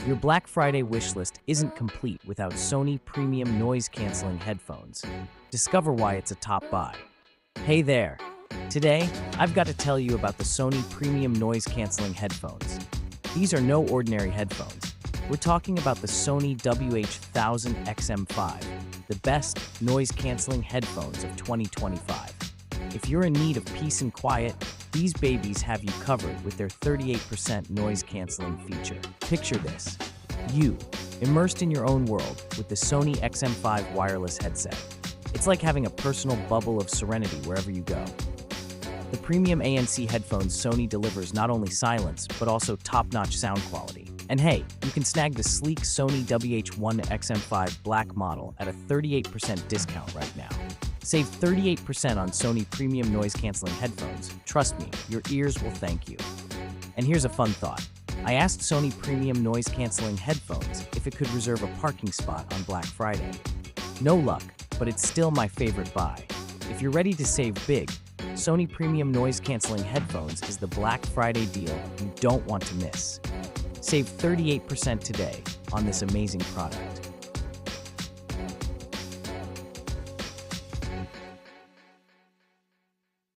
Your Black Friday wish list isn't complete without Sony premium noise-canceling headphones. Discover why it's a top buy. Hey there! Today, I've got to tell you about the Sony premium noise-canceling headphones. These are no ordinary headphones. We're talking about the Sony WH-1000XM5, the best noise-canceling headphones of 2025. If you're in need of peace and quiet, these babies have you covered with their 38% noise-canceling feature. Picture this. You, immersed in your own world with the Sony XM5 wireless headset. It's like having a personal bubble of serenity wherever you go. The premium ANC headphones Sony delivers not only silence, but also top-notch sound quality. And hey, you can snag the sleek Sony WH-1000XM5 Black model at a 38% discount right now. Save 38% on Sony premium noise-canceling headphones. Trust me, your ears will thank you. And here's a fun thought. I asked Sony premium noise-canceling headphones if it could reserve a parking spot on Black Friday. No luck, but it's still my favorite buy. If you're ready to save big, Sony premium noise-canceling headphones is the Black Friday deal you don't want to miss. Save 38% today on this amazing product.